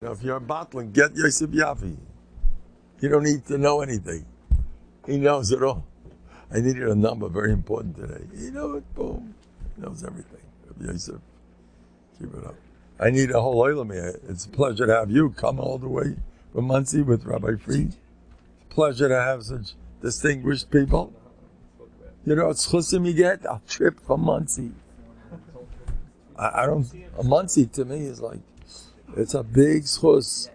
If you're a bottling, get Yosef Yafi. You don't need to know anything. He knows it all. I needed a number, very important today. You know it, boom. He knows everything. Yosef, keep it up. I need a whole oil here. It's a pleasure to have you come all the way from Muncie with Rabbi Fried. Pleasure to have such distinguished people. You know what chusim you get? A trip from Muncie. I don't. A Muncie to me is like, it's a big schus.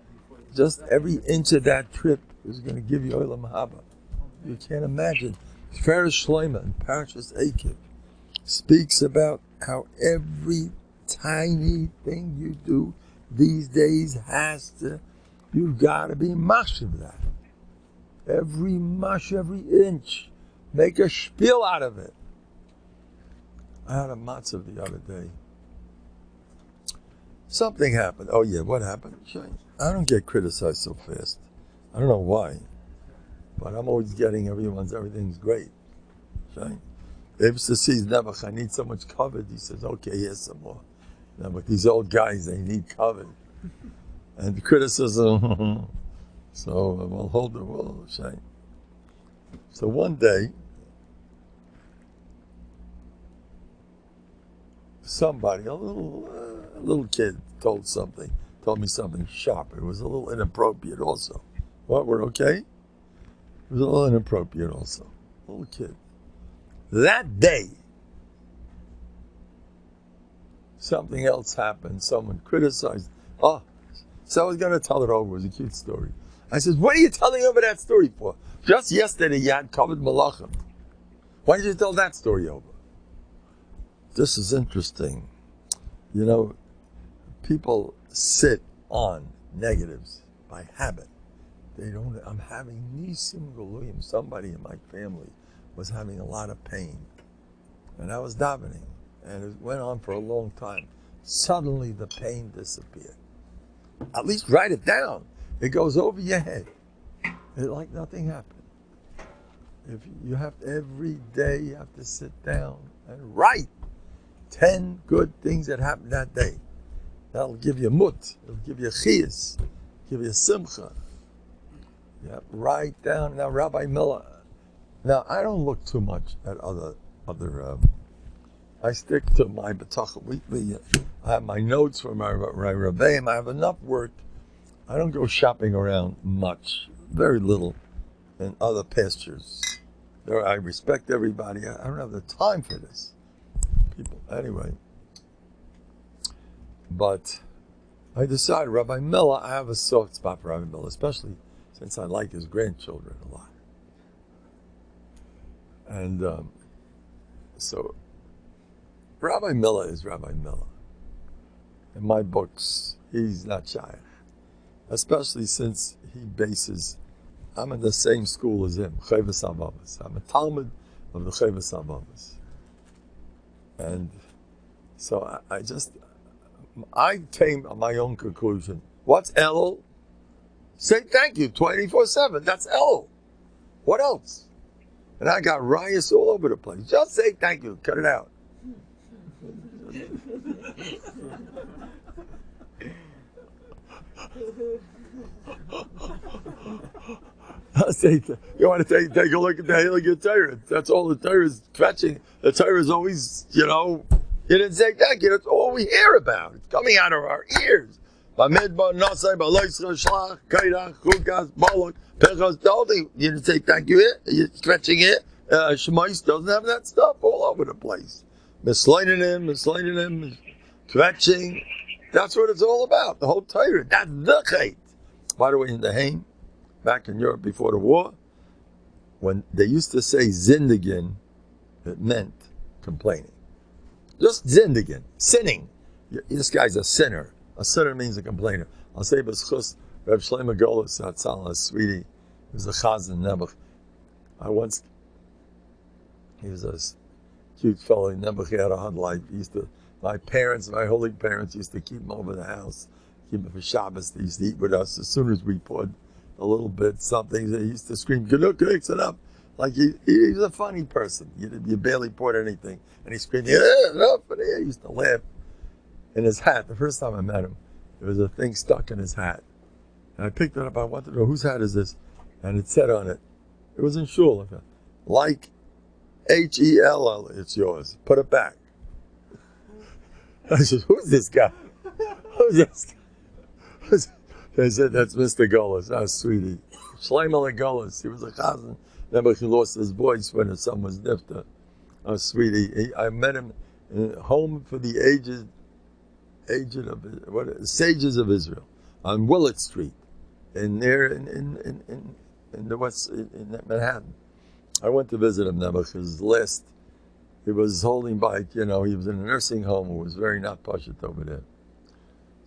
Just every inch of that trip is going to give you olam haba. You can't imagine. Farish Shloima in Parashas Eikev speaks about how every tiny thing you do these days you've got to be mashim that. Every inch. Make a spiel out of it. I had a matzav the other day. Something happened. Oh yeah, what happened? I don't get criticized so fast. I don't know why. But I'm always getting everything's great. If to see Nebuch, I need so much covered, he says, okay, here's some more. Nebuch, these old guys, they need covered. And the criticism, so we'll hold the wall, shame. So one day, somebody, a little kid told me something sharp. It was a little inappropriate also. What, we're okay? It was a little inappropriate also. Little kid. That day, something else happened. Someone criticized. Oh, so I was going to tell it over. It was a cute story. I said, what are you telling over that story for? Just yesterday you had covered Malachim. Why did you tell that story over? This is interesting. You know, people sit on negatives by habit. They don't. I'm having nisim galuyim. Somebody in my family was having a lot of pain, and I was davening, and it went on for a long time. Suddenly, the pain disappeared. At least write it down. It goes over your head. It's like nothing happened. If you have every day, you have to sit down and write 10 good things that happened that day. That'll give you mut. It'll give you chiyas. Give you simcha. Yeah, write down. Now, Rabbi Miller. Now, I don't look too much at other. I stick to my bטחון weekly. I have my notes for my Rabbeim. I have enough work. I don't go shopping around much. Very little in other pastures. I respect everybody. I don't have the time for this. People. Anyway. But I decided, Rabbi Miller, I have a soft spot for Rabbi Miller, especially since I like his grandchildren a lot. And so Rabbi Miller is Rabbi Miller. In my books, he's not shy. Especially since he bases, I'm in the same school as him, Chovas HaLevavos. I'm a Talmud of the Chovas HaLevavos. And so I came to my own conclusion. What's Elul? Say thank you 24/7. That's Elul. What else? And I got riots all over the place. Just say thank you. Cut it out. You want to take a look at the Heilige Torah. That's all the Torah is fetching. The Torah is always, you didn't say thank you. That's all we hear about. It's coming out of our ears. You didn't say thank you here. You're stretching it. Shemais doesn't have that stuff all over the place. Misleading him, stretching. That's what it's all about. The whole Torah. That's the chait. By the way, in the Haim, back in Europe before the war, when they used to say zindigin, it meant complaining. Just zindigin, sinning. This guy's a sinner. A sinner means a complainer. I'll say b'schus Reb Shlomo Golos Hatzal, a sweetie, he was a chazan Nebuch. He was a cute fellow. Nebuch, he had a hard life. My holy parents used to keep him over the house, keep him for Shabbos. They used to eat with us. As soon as we poured a little bit, something, they used to scream, "Gilo, mix it up." Like he was a funny person. You barely poured anything. And he screamed, "Yeah, enough." And he used to laugh in his hat. The first time I met him, there was a thing stuck in his hat. And I picked it up. I wanted to know, whose hat is this? And it said on it, it was in shul, like H-E-L-L, it's yours. Put it back. I said, who's this guy? Who's this guy? They said, that's Mr. Golis. Oh, sweetie. Shleimal Golis. He was a chazan. Remember, he lost his voice when his son was nifta. Oh, sweetie. I met him in home for the sages of Israel on Willett Street, in the west, in Manhattan. I went to visit him now because he was holding back, he was in a nursing home. It was very not pashut over there.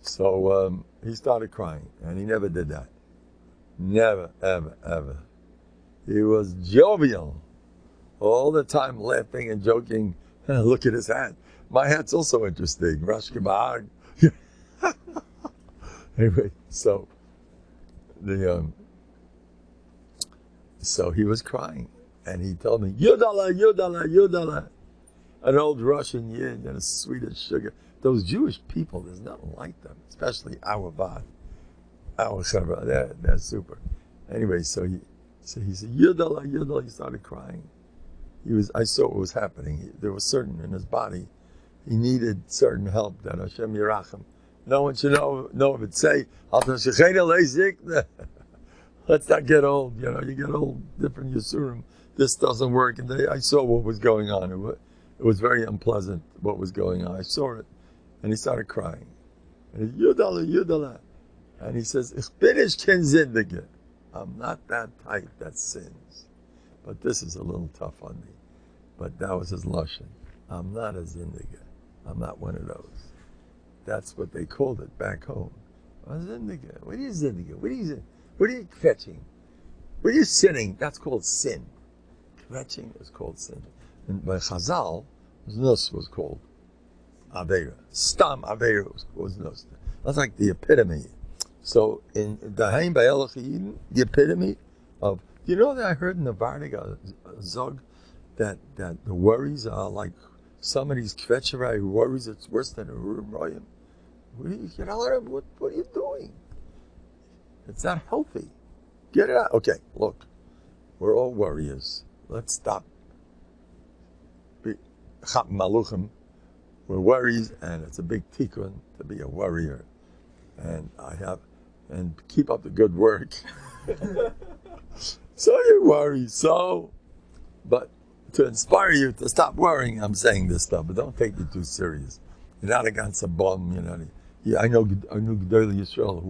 So he started crying, and he never did that. Never, ever, ever. He was jovial, all the time laughing and joking. Look at his hat. My hat's also interesting. Rosh Kibag. Anyway, so he was crying, and he told me, Yudala, Yudala, Yudala. An old Russian Yid and a Swedish sugar. Those Jewish people, there's nothing like them, especially our Vad, our Chavra. They're super. Anyway, so he said, Yudala, Yudala. He started crying. I saw what was happening. There was certain in his body, he needed certain help that Hashem Yerachim. No one should know if it say, let's not get old. You get old, different Yisurim. This doesn't work. And I saw what was going on. It was very unpleasant what was going on. I saw it. And he started crying. And he said, Yudala, Yudala. And he says, Ich bin nicht kein Sündiger. I'm not that type that sins. But this is a little tough on me. But that was his lashon. I'm not a Sündiger. I'm not one of those. That's what they called it back home. A Sündiger. What are you Sündiger? What are you fetching? What are you sinning? That's called sin. Fetching is called sin. And by Chazal, Nus was called Aveira. Stam Aveira was Nus. That's like the epitome. So in the Haim by Elohim, the epitome of, do you know that I heard in the Novhardok a Zog that the worries are like some of these Kvetcherai worries, it's worse than a Rurim Royim. What are you doing? It's not healthy. Get it out. Okay, look, we're all warriors. Let's stop. Maluchim, we're worries, and it's a big tikkun to be a warrior. And keep up the good work. So you worry, but to inspire you to stop worrying, I'm saying this stuff, but don't take it too serious. You're not against a bum, I know Gedolei Yisrael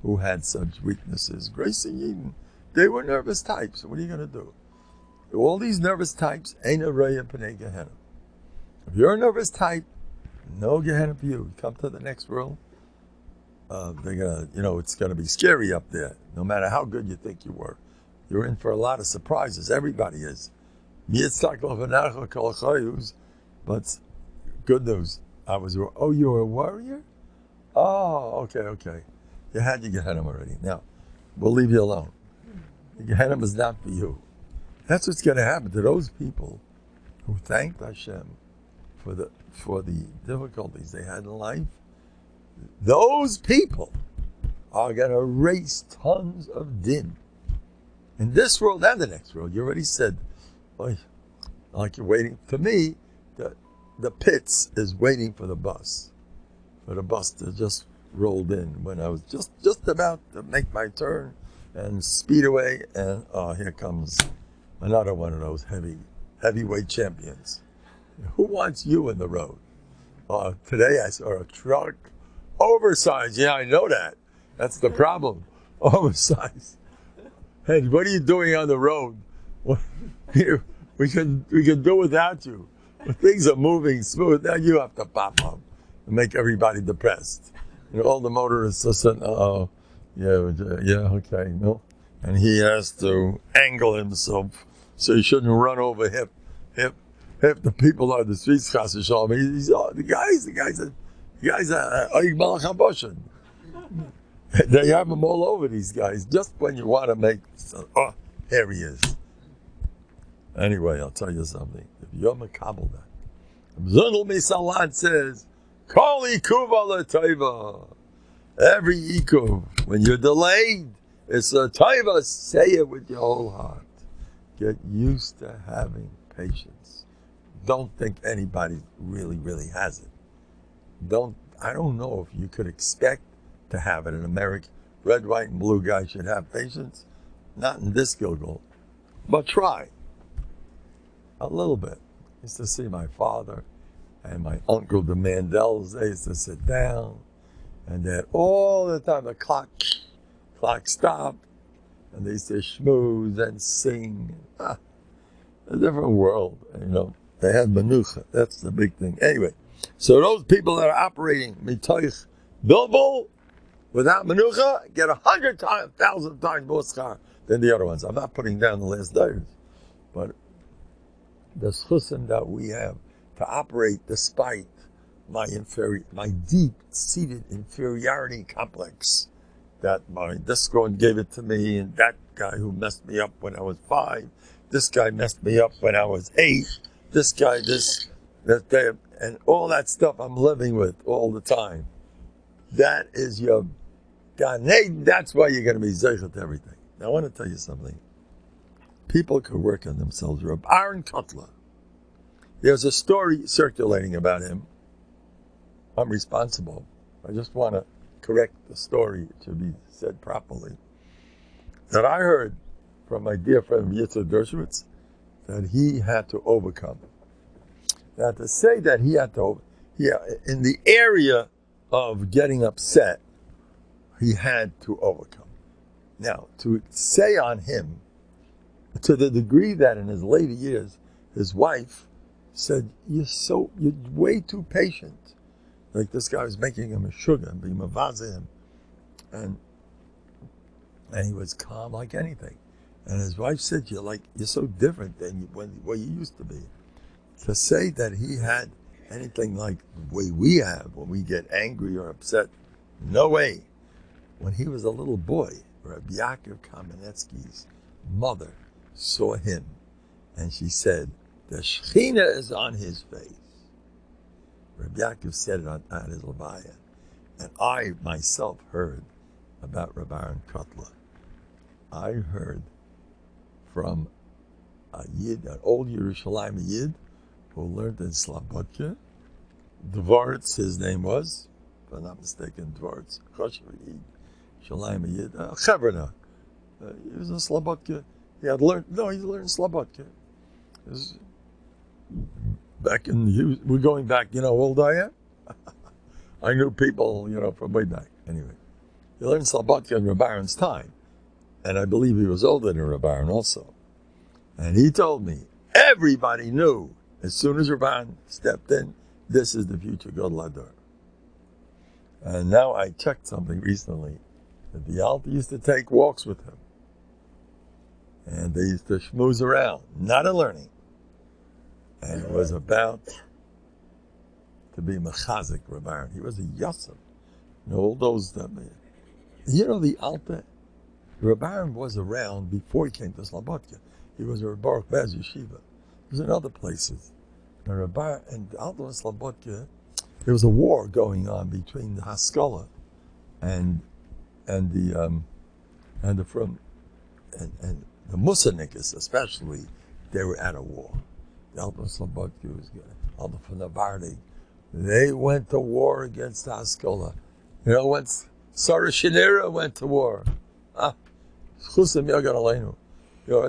who had such weaknesses. Grace and Eden, they were nervous types. What are you going to do? All these nervous types ain't a Raya P'nei Gehenna. If you're a nervous type, no Gehenna for you. You come to the next world, they're gonna, it's gonna be scary up there. No matter how good you think you were, you're in for a lot of surprises. Everybody is. But good news. You were a warrior? Oh, okay. You had your Gehenna already. Now, we'll leave you alone. The Gehenna is not for you. That's what's going to happen to those people who thanked Hashem for the difficulties they had in life. Those people are going to raise tons of din in this world and the next world. You already said, like you're waiting. For me, the pits is waiting for the bus to just rolled in when I was just about to make my turn and speed away, and here comes another one of those heavyweight champions. Who wants you in the road? Today I saw a truck, oversized. Yeah, I know that. That's the problem. Oversized. Hey, what are you doing on the road? We can do without you. But things are moving smooth. Now you have to pop up and make everybody depressed. All the motorists are saying, okay, no. And he has to angle himself so he shouldn't run over hip the people on the streets. The guys are Oig Malach HaBoshen. They have them all over, these guys, just when you want to make, here he is. Anyway, I'll tell you something. If you're Makabal that, Zundel Misalat says, Koli Kuva L'Teiva. Every ikuv, when you're delayed, it's a taiva. Say it with your whole heart. Get used to having patience. Don't think anybody really has it. I don't know if you could expect to have it. An American red, white, and blue guy should have patience. Not in this Gilgal, but try. A little bit. I used to see my father and my uncle, the Mandels, they used to sit down, and then all the time the clock stopped, and they used to schmooze and sing. A different world, They had menucha. That's the big thing. Anyway, so those people that are operating mitoich bilbul without menucha get 1,000 times more schar than the other ones. I'm not putting down the last days, but the schusim that we have to operate despite my deep-seated inferiority complex, that this one gave it to me, and that guy who messed me up when I was 5, this guy messed me up when I was 8, this guy, that, and all that stuff I'm living with all the time. That is your God. That's why you're going to be zeichet to everything. Now I want to tell you something. People could work on themselves. Aaron Kotler. There's a story circulating about him. I'm responsible. I just want to correct the story to be said properly. That I heard from my dear friend Yitzhak Dershowitz that he had to overcome. Now to say that he had to, in the area of getting upset, he had to overcome. Now, to say on him, to the degree that in his later years, his wife said, you're way too patient. Like this guy was making him a sugar and being mavazeh him. And he was calm like anything. And his wife said, you're so different than what you used to be. To say that he had anything like the way we have when we get angry or upset, no way. When he was a little boy, Rabbi Yaakov Kamenetsky's mother saw him, and she said, the Shechina is on his face. Rabbi Yaakov said it on his Levaya. And I myself heard about Rabbi Aaron Kotler. I heard from a Yid, an old Yerushalayim Yid, who learned in Slobodka. Dvortz, his name was, if I'm not mistaken, Dvortz, Choshev Yid, Shalayim Yid, Chevrena. He was in Slobodka. He learned Slobodka. We're going back, how old I am? I knew people, from way back. Anyway, he learned Slobodka in Rabbi Aaron's time. And I believe he was older than Rabbi Aaron also. And he told me, everybody knew, as soon as Rabbi Aaron stepped in, this is the future Gadol Hador. And now I checked something recently, that the Alta used to take walks with him. And they used to schmooze around, not in learning. And it was about to be mechazik Rabbi Aaron. He was a yassim. All those that the Alta, Rabbi Aaron was around before he came to Slobodka. He was a Baruch Baz Yeshiva. He was in other places. And Rabbi and Alta and Slobodka, there was a war going on between the Haskalah and the Musanikas especially. They were at a war. The Alta and Slobodka was good. Alta from Novandig. They went to war against the Haskalah. When Sarah Shinera went to war.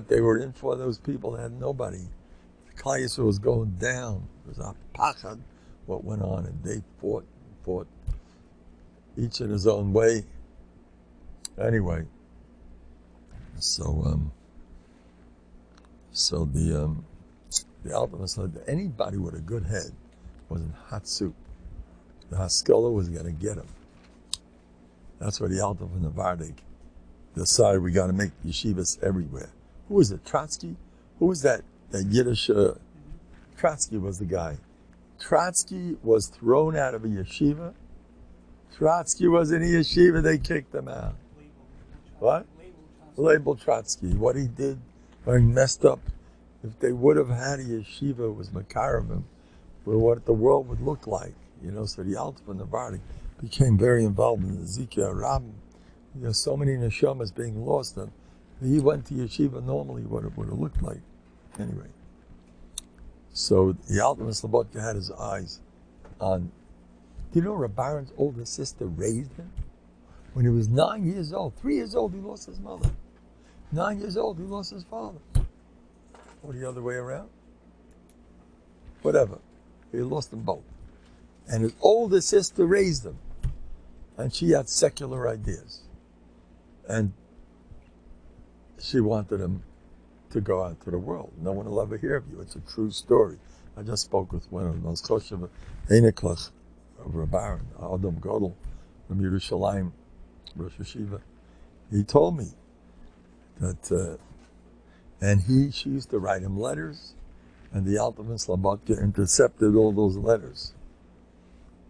They were in for those people that had nobody. The Klal Yisrael was going down. It was a pachad what went on, and they fought, each in his own way. Anyway, so the Alpha said that anybody with a good head was in hot soup. The Haskalah was going to get him. That's why the Alta from Novandig decided we got to make yeshivas everywhere. Who was it? Trotsky? Who was that Yiddish? Trotsky was the guy. Trotsky was thrown out of a yeshiva. Trotsky was in a yeshiva, they kicked him out. What? Label Trotsky. What he did, when he messed up, if they would have had a yeshiva, it was Makaravim, for what the world would look like. So the Alta from Novandig became very involved in the Zikya Rabim. There's so many neshamas being lost, and he went to yeshiva normally, what it would have looked like. Anyway, so the Alter Slobodka had his eyes on. Do you know Reb Baron's older sister raised him? When he was 9 years old, 3 years old, he lost his mother. 9 years old, he lost his father. Or the other way around? Whatever. He lost them both. And his older sister raised him. And she had secular ideas. And she wanted him to go out to the world. No one will ever hear of you. It's a true story. I just spoke with one of the most choshev Einiklach of Reb Baron, Adam Godel, from Yerushalayim, Rosh Hashiva. He told me that, she used to write him letters, and the Alter Slobodka intercepted all those letters.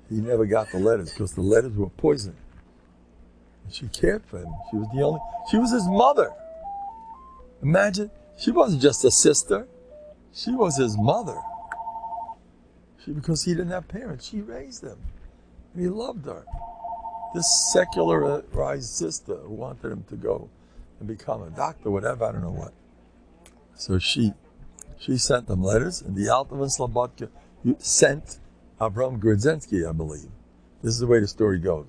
He never got the letters because the letters were poison. And she cared for him. She was his mother. Imagine, she wasn't just a sister. She was his mother. Because he didn't have parents, she raised him. And he loved her. This secularized sister who wanted him to go and become a doctor, whatever, I don't know what. So she sent them letters, and the Alter Slobodka sent Avram Grudzinski, I believe. This is the way the story goes.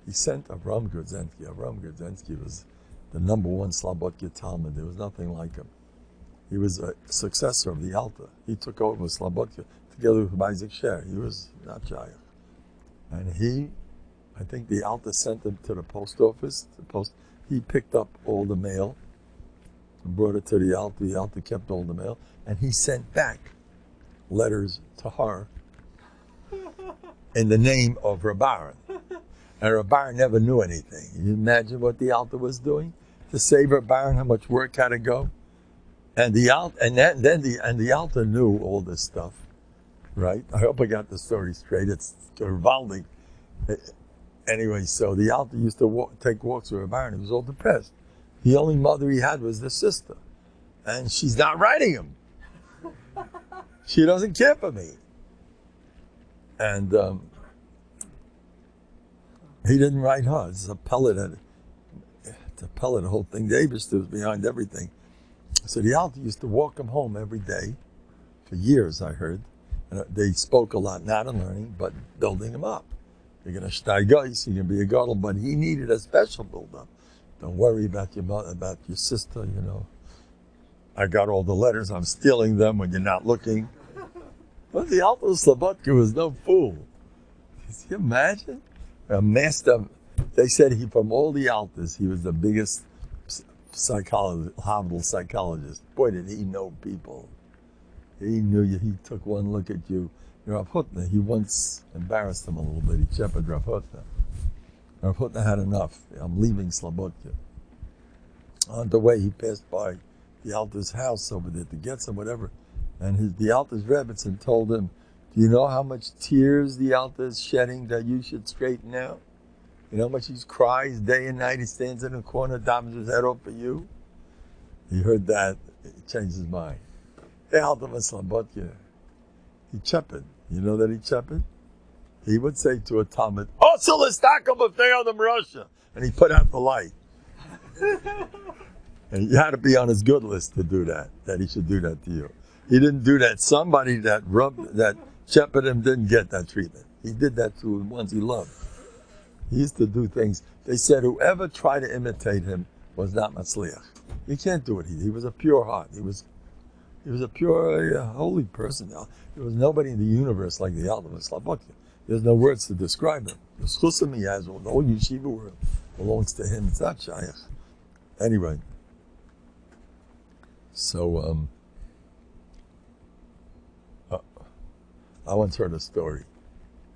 He sent Avram Grudzinski. Avram Grudzinski was the number one Slobodka Talmud. There was nothing like him. He was a successor of the Alter. He took over Slobodka together with Isaac Sher. He was not Shaykh. And I think the Alter sent him to the post office. He picked up all the mail and brought it to the Alter. The Alter kept all the mail. And he sent back letters to her in the name of Reb Baron. And Reb Baron never knew anything. You imagine what the Alter was doing to save Reb Baron, how much work had to go? And the Alter knew all this stuff, right? I hope I got the story straight. It's revolving. Anyway, so the Alter used to take walks with Reb Baron. He was all depressed. The only mother he had was the sister. And she's not writing him. She doesn't care for me. And he didn't write her. It's a pellet. The whole thing. The Abishter was behind everything. So the Alter used to walk him home every day for years, I heard. And they spoke a lot, not in learning, but building him up. You're going to steigais, you're going to be a gadol, but he needed a special build-up. Don't worry about your mother, about your sister, you know. I got all the letters, I'm stealing them when you're not looking. But the Alter Slobodka was no fool. Can you imagine? A master, they said from all the Alters, he was the biggest psychologist. Boy, did he know people. He knew you. He took one look at you. Rav Hutner, he once embarrassed him a little bit. He shepherded Rav Hutner. Rav Hutner had enough. I'm leaving Slobodka. On the way, he passed by the Alter's house over there to get some whatever. And the Alter's Rebbitzin told him, do you know how much tears the Alter is shedding that you should straighten out? You know how much he cries day and night? He stands in a corner, dabs his head off for you. He heard that. He changed his mind. Hey, Alter Slobodka. He chepped. You know that he chepped? He would say to a Talmud, Russia, and he put out the light. And you had to be on his good list to do that he should do that to you. He didn't do that. Somebody that shepherded him didn't get that treatment. He did that to the ones he loved. He used to do things. They said whoever tried to imitate him was not matzliach. You can't do it. He was a pure heart. He was a pure, holy person. There was nobody in the universe like the Alter Slobodka. There's no words to describe him. The chusim he has, the whole yeshiva world belongs to him. It's not shaykh. Anyway, so I once heard a story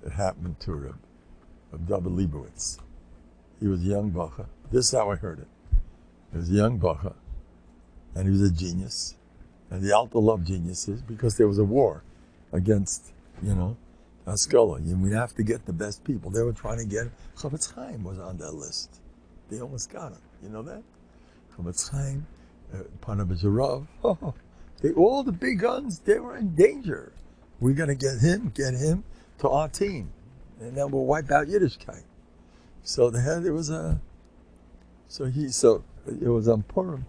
that happened to Reb David Leibowitz. He was a young bacha. This is how I heard it. He was a young bacha, and he was a genius. And the Alter loved geniuses because there was a war against, Haskalah. We have to get the best people. They were trying to get him. Chavetz Chaim was on that list. They almost got him. You know that? Chavetz Chaim, Panabizharov. All the big guns, they were in danger. We're going to get him to our team. And then we'll wipe out Yiddishkeit. So it was on Purim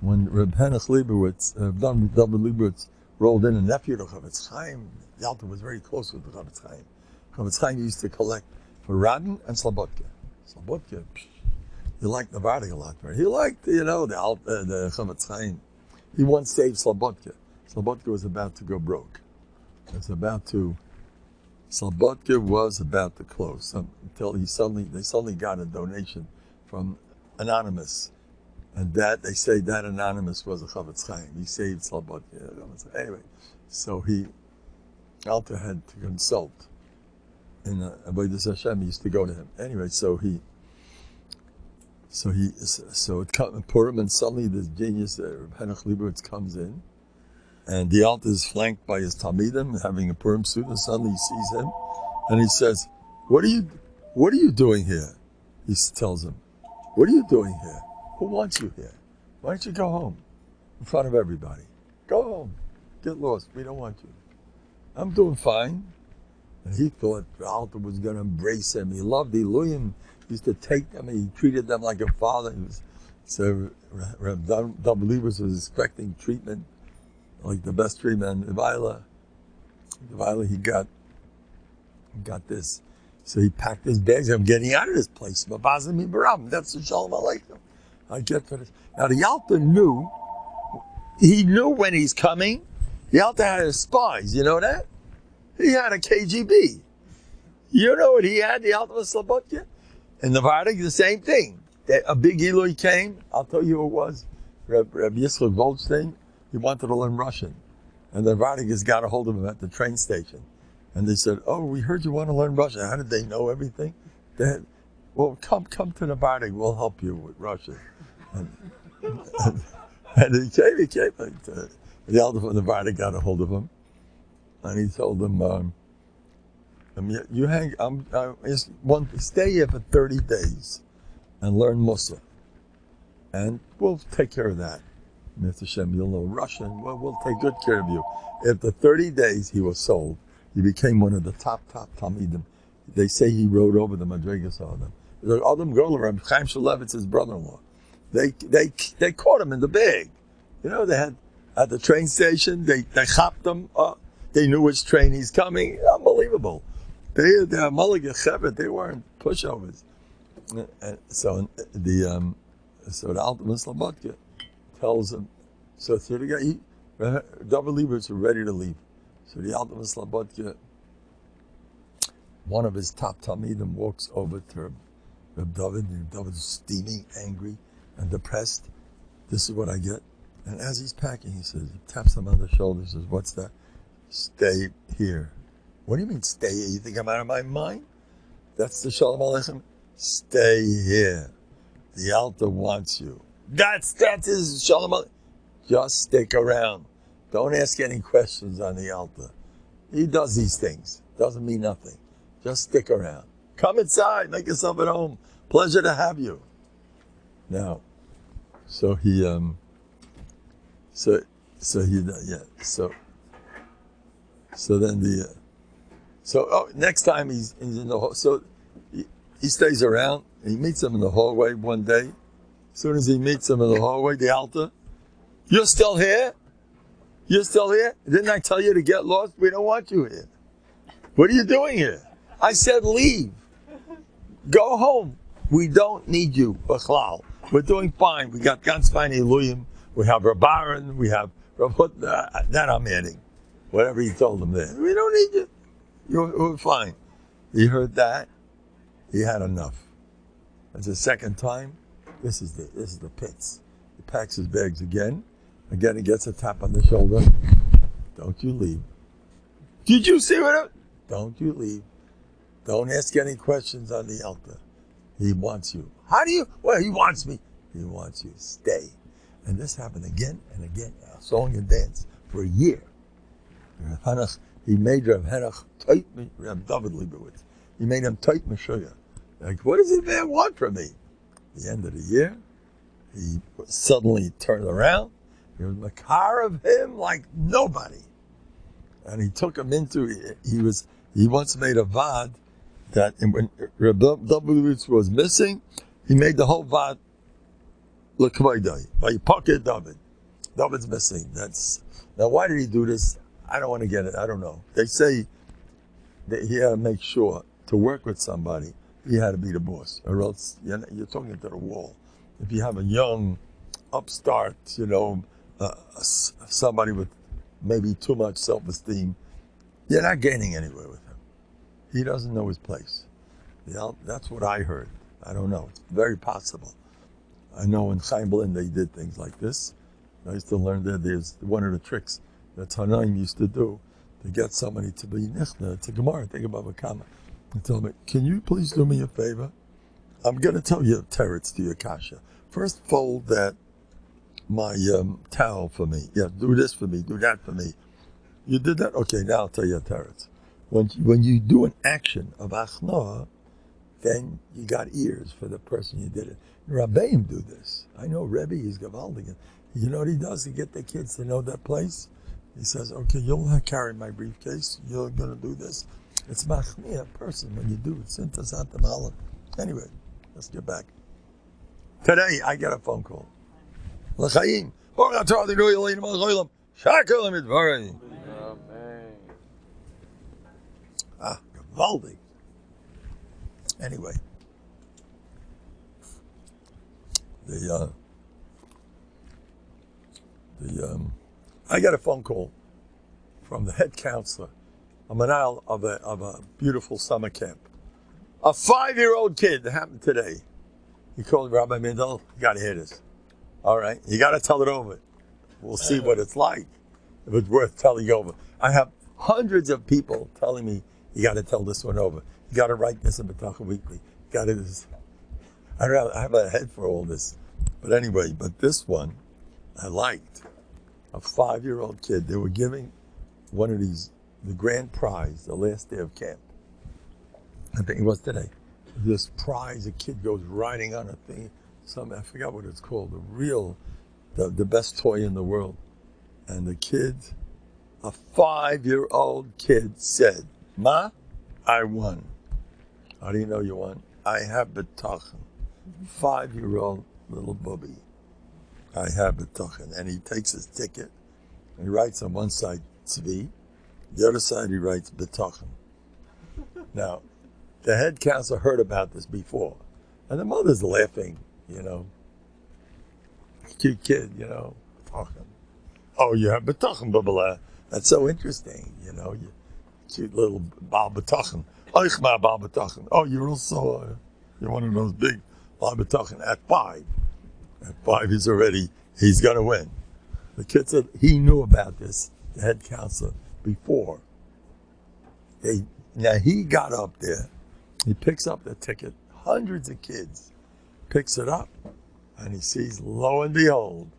when Reb Henoch Leibowitz, David Leibowitz, rolled in a nephew to Chavetz Chaim. Yalta was very close with the Chavetz Chaim. Chavetz Chaim used to collect for Rabin and Slobodka. Slobodka, he liked Novandig a lot. He liked, the Chavetz Chaim. He once saved Slobodka. Slobodka was about to go broke. Slobodka was about to close until they suddenly got a donation from Anonymous. And they say that Anonymous was a Chavetz Chaim. He saved Slobodka. Anyway, so Alter had to consult. In Avodas Hashem, he used to go to him. Anyway, so it comes Purim, and suddenly this genius, Henoch Leibowitz, comes in, and the Alter is flanked by his Talmidim having a Purim suit, and suddenly he sees him, and he says, "What are you doing here?" He tells him, "What are you doing here? Who wants you here? Why don't you go home in front of everybody? Go home. Get lost. We don't want you." "I'm doing fine." And he thought Alter was going to embrace him. He loved Elohim. He used to take them, and he treated them like a father. So Reb David was expecting treatment, like the best treatment. The Vila, he got this. So he packed his bags. "I'm getting out of this place. That's the Shalom Aleichem. I get for this." Now the Alter knew when he's coming. The Alter had his spies. You know that? He had a KGB. You know what he had? The Alter Slobodka? And the Novandig, the same thing. A big Eloi came. I'll tell you who it was. Reb Yitzchak Goldstein. He wanted to learn Russian. And the Novandig has got a hold of him at the train station. And they said, "Oh, we heard you want to learn Russian." How did they know everything? They had, "Well, come to the Novandig. We'll help you with Russian." And he came. The Alter from the Novandig got a hold of him. And he told him, stay here for 30 days and learn Musa. And we'll take care of that. Mr. Shem, you'll know Russian. Well, we'll take good care of you. After 30 days, he was sold. He became one of the top Talmidim. They say he rode over the Madrigas Adam. The Adam Goler, Chaim Shmulevitz's brother-in-law. They caught him in the bag. You know, they had at the train station, they chopped him up. They knew which train he's coming. Unbelievable. They're Mulligan Chevet. They weren't pushovers. And so the Alter Slobodka tells him. So the guy, David Leibowitz were ready to leave. So the Alter Slobodka, one of his top Talmidim, walks over to Reb David, and David is steaming, angry, and depressed. "This is what I get." And as he's packing, he taps him on the shoulder, says, "What's that?" "Stay here." "What do you mean stay here? You think I'm out of my mind?" "That's the Shalom Aleichem." "Stay here. The Alter wants you." That's his Shalom Aleichem. "Just stick around. Don't ask any questions on the Alter. He does these things. Doesn't mean nothing. Just stick around. Come inside. Make yourself at home. Pleasure to have you." Now, so next time he's in the hall. So he stays around. He meets him in the hallway one day. As soon as he meets him in the hallway, the Alter, "You're still here? You're still here? Didn't I tell you to get lost? We don't want you here. What are you doing here? I said leave. Go home. We don't need you, Bechlal. We're doing fine. We got ganz fine Elohim. We have Rabbaran. We have Rabot." That I'm adding. Whatever he told them there. "We don't need you. You're fine." He heard that. He had enough. That's the second time. This is the pits. He packs his bags again. Again, he gets a tap on the shoulder. "Don't you leave. Did you see what? Don't you leave. Don't ask any questions on the Alter. He wants you." "How do you?" "Well, he wants me." "He wants you. Stay." And this happened again and again, a song and dance for a year. He made Reb Henoch tight, Reb David Leibowitz. He made him tight Meshuggah. Like, what does this man want from me? At the end of the year, he suddenly turned around. He was makar of him like nobody. And he took him into, he once made a vad. that when Rabbi was missing, he made the whole vat l'kvaydai. By pocket David. David's missing. Now why did he do this? I don't want to get it. I don't know. They say that he had to make sure to work with somebody, he had to be the boss, or else you're talking to the wall. If you have a young upstart, somebody with maybe too much self-esteem, you're not gaining anywhere with him. He doesn't know his place. That's what I heard. I don't know. It's very possible. I know in Chaim Berlin they did things like this. I used to learn there's one of the tricks that Tanaim used to do to get somebody to be nichna, to Gemara, think about a comment, and tell me, can you please do me a favor? I'm going to tell you teretz to your kasha. First fold that my towel for me. Yeah, do this for me, do that for me. You did that? Okay, now I'll tell you a teretz. When you do an action of achna, then you got ears for the person you did it. Rabbeim do this. I know Rebbe, he's gavaldig. You know what he does to get the kids to know that place? He says, okay, you'll carry my briefcase. You're going to do this. It's machmir, a person, when you do it. Sintas Atamalam. Anyway, let's get back. Today, I get a phone call. L'chaim. Gavaldig. Anyway. I got a phone call from the head counselor, a manal of a beautiful summer camp. A 5-year-old kid that happened today. He called Rabbi Mendel, you got to hear this. All right, you got to tell it over. We'll see what it's like, if it's worth telling over. I have hundreds of people telling me, you got to tell this one over. You got to write this in Bטחון Weekly. You got to this. I have a head for all this. But anyway, this one I liked. A 5-year-old kid. They were giving one of these, the grand prize, the last day of camp. I think it was today. This prize, a kid goes riding on a thing. I forgot what it's called. The best toy in the world. And the kid, a 5-year-old kid said, Ma, I won. How do you know you won? I have Bטחון. 5-year-old little booby. I have Bטחון. And he takes his ticket and he writes on one side Tzvi, the other side he writes Bטחון. Now, the head counselor heard about this before, and the mother's laughing, cute kid, Bטחון. Oh, you have Bטחון, blah, blah. That's so interesting, you cute little Baal Bטחון. Oichma Baal Bטחון. Oh, you're also, you're one of those big Baal Bטחon at 5. At 5, he's going to win. The kid said he knew about this, the head counselor, before. Now he got up there, he picks up the ticket, hundreds of kids, picks it up, and he sees, lo and behold,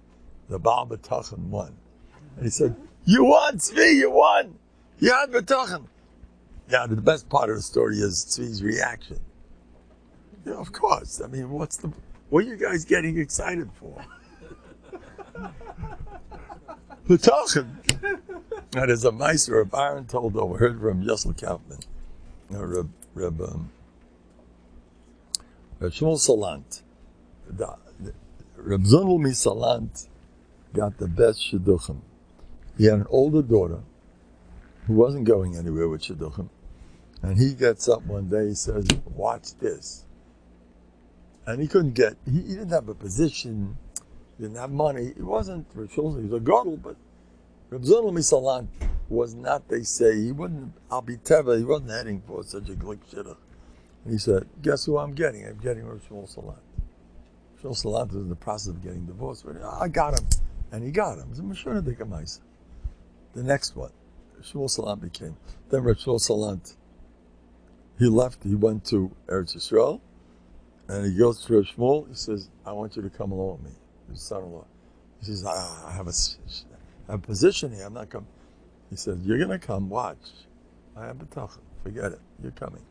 the Baal Bטחon won. And he said, you won, Tzvi, you won! You had Bטחon. Now, the best part of the story is Tzvi's reaction. Yeah, of course. I mean, what are you guys getting excited for? Bטחon. Now, there's a meister of Aaron told over, heard from Yosel Kaufman, Reb Shmuel Salant. Reb Zundel Salant got the best shidduchim. He had an older daughter who wasn't going anywhere with shidduchim, and he gets up one day, he says, watch this. And he didn't have a position, he didn't have money, he wasn't, he was a gadol, but Reb Zundel Salant was not, they say, he wasn't heading for such a glick shidduch. And he said, guess who I'm getting? I'm getting Reb Shmuel Salant. Shmuel Salant was in the process of getting divorced, but I got him. And he got him. It was a Meshuna Dikamaisa. The next one, Shmuel Salant became. Then Reb Shmuel Salant, he left, he went to Eretz Yisrael, and he goes to Reb Shmuel, he says, I want you to come along with me, his son-in-law. He says, I have a position here, I'm not coming. He says, you're going to come, watch. I have Bטחon, forget it, you're coming.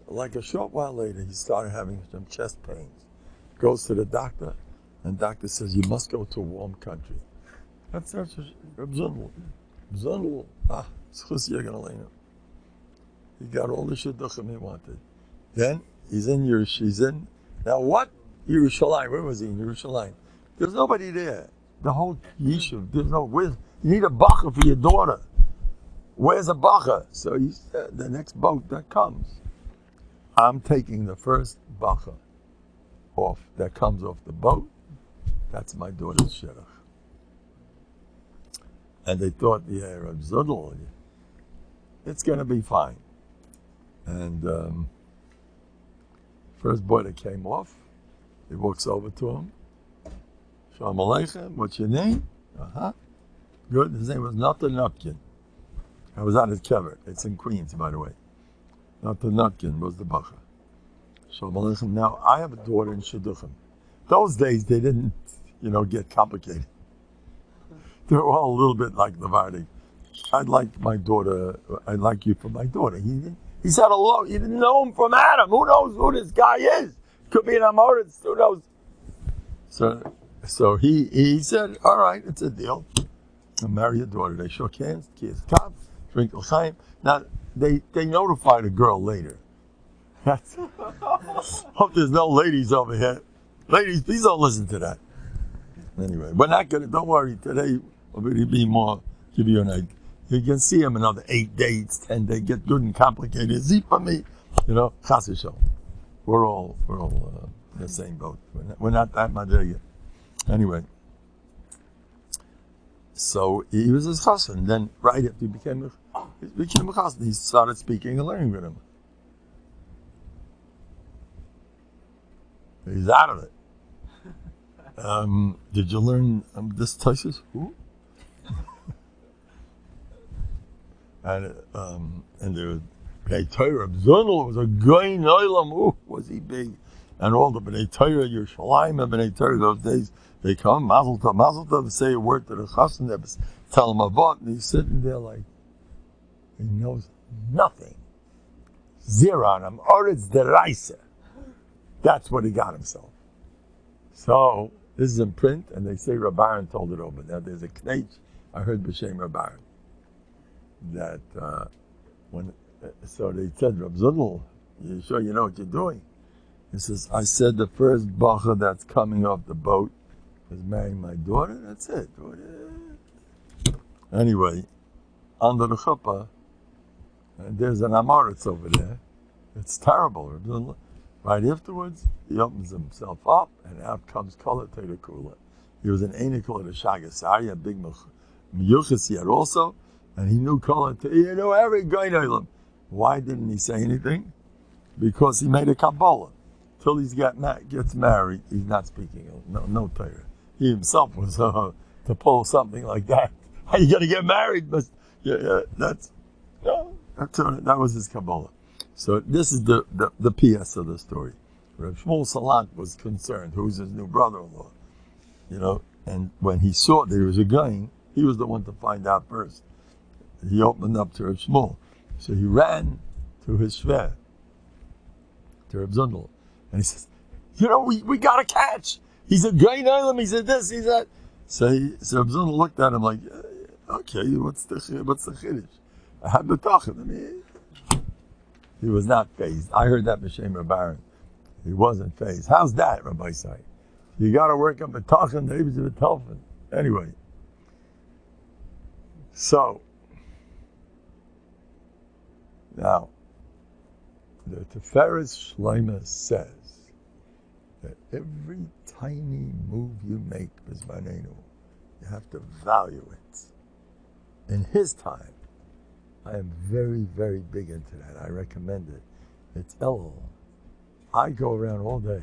Like a short while later, he started having some chest pains. Goes to the doctor, and doctor says, you must go to a warm country. That's Reb Zundel. Zundel, schus Yegan Aleinu. He got all the shidduchim he wanted. Then he's in now what? Yerushalayim. Where was he? In Yerushalayim. There's nobody there. The whole yeshiv. You need a bacha for your daughter. Where's a bacha? So he said, the next boat that comes, I'm taking the first bacha off that comes off the boat. That's my daughter's shidduch. And they thought, yeah, Reb Zudel, it's going to be fine. And first boy that came off, he walks over to him. Shalom Aleichem, what's your name? Good. His name was Nothen. I was on his cover. It's in Queens, by the way. Nothen was the bacha. Shalom Aleichem. Now, I have a daughter in Shidduchim. Those days, they didn't, get complicated. They were all a little bit like Novandi. I'd like my daughter. I'd like you for my daughter. He said hello. He didn't know him from Adam. Who knows who this guy is? Could be an Amoritz. Who knows? So he said, all right, it's a deal. I'll marry your daughter. They shook hands, kissed top, drink l'chaim. Now, they notified a girl later. Hope there's no ladies over here. Ladies, please don't listen to that. Anyway, we're not going to, don't worry. Today, we'll be more, give you an idea. You can see him another 8 dates, 10 days, get good and complicated. See for me, chas v'shalom. We're all in the same boat. We're not that much there yet. Anyway, so he was his chassan. Then, right after he became a chassan, he started speaking and learning with him. He's out of it. Did you learn this thesis? Who? and there was Bnei Torah. Zunel was a goyin olam. Was he big? And all the Bnei Torah, Yerushalayim, and Bnei Torah those days, they come, Mazel Tov, say a word to the chassan, they tell him about, and he's sitting there like, he knows nothing. Zero on him, or it's deraisa. That's what he got himself. So, this is in print, and they say Rabbaran told it over. Now, there's a knech, I heard B'Shem Rabbaran, that so they said, Reb Zudel, you sure you know what you're doing? He says, I said the first bacha that's coming off the boat is marrying my daughter, that's it. Anyway, under the chuppah, and there's an Amoritz over there. It's terrible. Right afterwards, he opens himself up, and out comes Kala Teda Kula. He was an Einikul of the Shagasari, a big Miyuchas he had also, and he knew Kala Teda, every guy knew him. Why didn't he say anything? Because he made a Kabbalah. Till he gets married, he's not speaking. No Torah. He himself was to pull something like that. How you gonna get married? But that was his Kabbalah. So this is the PS of the story. Reb Shmuel Salant was concerned. Who's his new brother-in-law? And when he saw that he was a guy, he was the one to find out first. He opened up to Reb Shmuel. So he ran to his shver, to Reb Zundel. And he says, we got a catch. He's a great island. He said this, he's that. So Reb Zundel looked at him like, okay, what's the chiddush? I had b'tachon. He was not fazed. I heard that B'Shem Rabbaran. He wasn't fazed. How's that, Rabbi Say? You got to work up b'tachon, maybe it's b'telfon. Anyway. So, now, the Tiferes Shleima says that every tiny move you make, Bizmanenu, you have to value it. In his time, I am very, very big into that. I recommend it. It's Elul. I go around all day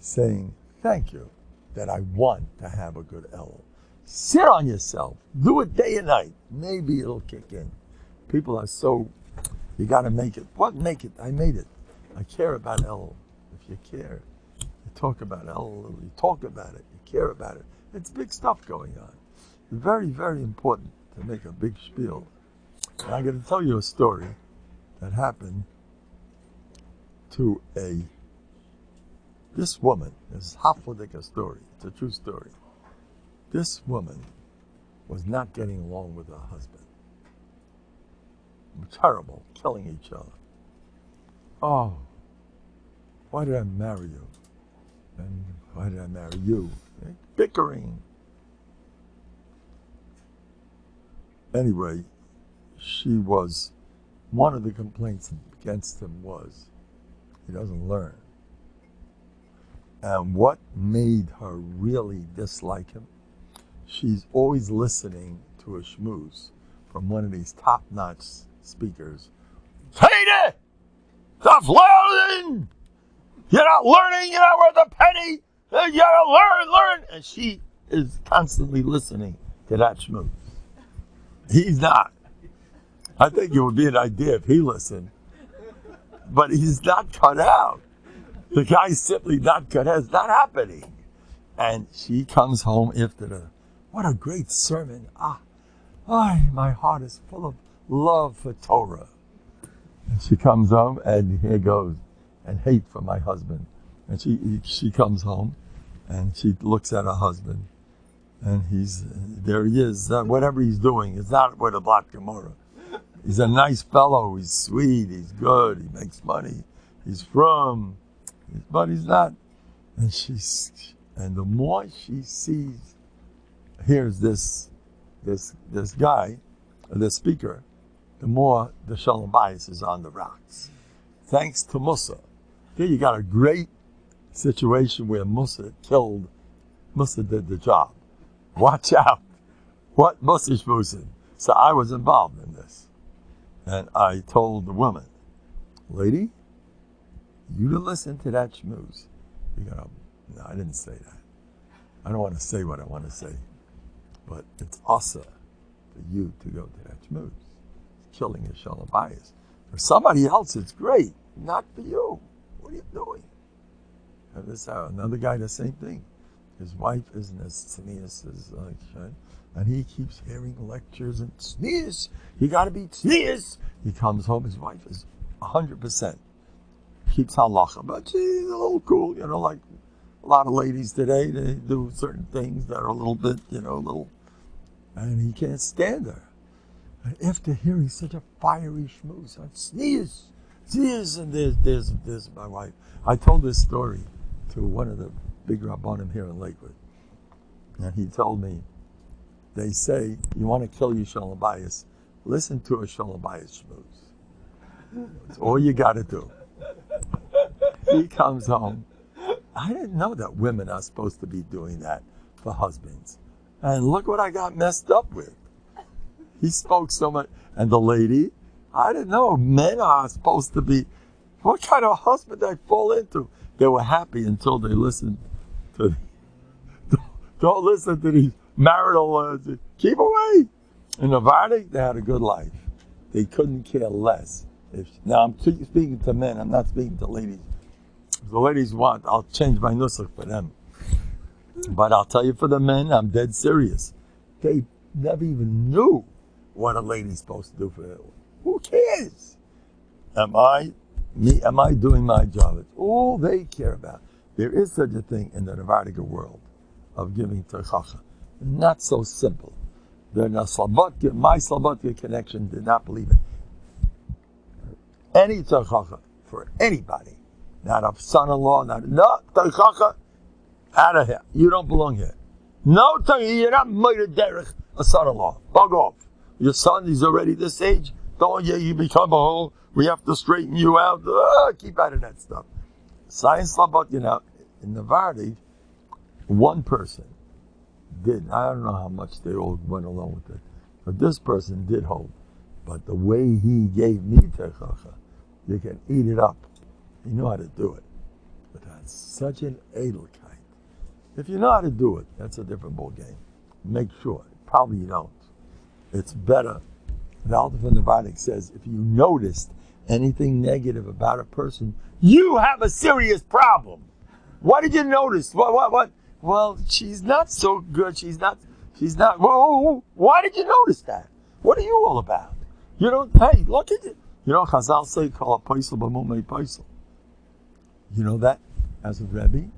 saying, thank you, that I want to have a good Elul. Sit on yourself. Do it day and night. Maybe it'll kick in. People are so, you got to make it. What make it? I made it. I care about Elul. If you care, you talk about Elul. You talk about it. You care about it. It's big stuff going on. It's very, very important to make a big spiel. And I'm going to tell you a story that happened to this woman. This is a story. It's a true story. This woman was not getting along with her husband. terrible, killing each other. Oh, why did I marry you? And why did I marry you? Bickering. Anyway, one of the complaints against him was he doesn't learn. And what made her really dislike him? She's always listening to a schmooze from one of these top-notch speakers. Hate stop learning! You're not learning, you're not worth a penny! You gotta learn! And she is constantly listening to that schmooze. He's not. I think it would be an idea if he listened. But he's not cut out. The guy's simply not cut out. It's not happening. And she comes home after what a great sermon. My heart is full of love for Torah. And she comes home, and here goes, and hate for my husband. And she comes home, and she looks at her husband, and there he is. Whatever he's doing is not with a black Gemara. He's a nice fellow. He's sweet. He's good. He makes money. He's from, but he's not. And the more she hears this guy, this speaker, the more the shalom bias is on the rocks. Thanks to Musa. Here you got a great situation where Musa did the job. Watch out. What Musa shmoozing? So I was involved in this. And I told the woman, lady, you to listen to that schmooze. No, I didn't say that. I don't want to say what I want to say. But it's asa for you to go to that schmooze. It's killing your shalom bias. For somebody else, it's great. Not for you. What are you doing? And this another guy, the same thing. His wife isn't as tznius as and he keeps hearing lectures and tznius. You got to be tznius. He comes home, his wife is 100%. Keeps halacha, but she's a little cool, like a lot of ladies today. They do certain things that are a little bit, and he can't stand her. And after hearing such a fiery schmooze, tznius, and there's my wife. I told this story to one of the big rabbanim here in Lakewood, and he told me, they say, you want to kill your shalom bias, listen to a shalom bias schmooze. That's all you got to do. He comes home. I didn't know that women are supposed to be doing that for husbands. And look what I got messed up with. He spoke so much. And the lady, I didn't know men are supposed to be, what kind of husband I fall into? They were happy until they listened to, don't listen to these marital, keep away. In Novanik, they had a good life. They couldn't care less. Now I'm speaking to men, I'm not speaking to ladies. If the ladies want, I'll change my nusach for them. But I'll tell you for the men, I'm dead serious. They never even knew what a lady's supposed to do for them. Who cares? Am I doing my job? It's all they care about. There is such a thing in the Novanik world of giving tzedakah. Not so simple. My Slobodka connection did not believe it. Any tzedakah for anybody, not a son-in-law, no tzedakah, out of here. You don't belong here. No tzedakah, you're not made derech a son-in-law. Bug off. Your son is already this age. Don't you become a whole? We have to straighten you out. Keep out of that stuff. Science Slobodka in Novanik, one person did. I don't know how much they all went along with it, but this person did hold. But the way he gave me techacha, you can eat it up. You know how to do it. But that's such an edelkeit. If you know how to do it, that's a different ball game. Make sure. Probably you don't. It's better. The Alter from the Vedic says, if you noticed anything negative about a person, you have a serious problem. What did you notice? What? Well, she's not so good. She's not. Whoa. Why did you notice that? What are you all about? You don't. Hey, look at it. Chazal say, "Kol ha'paisel b'mumei paisel." You know that as a Rebbe,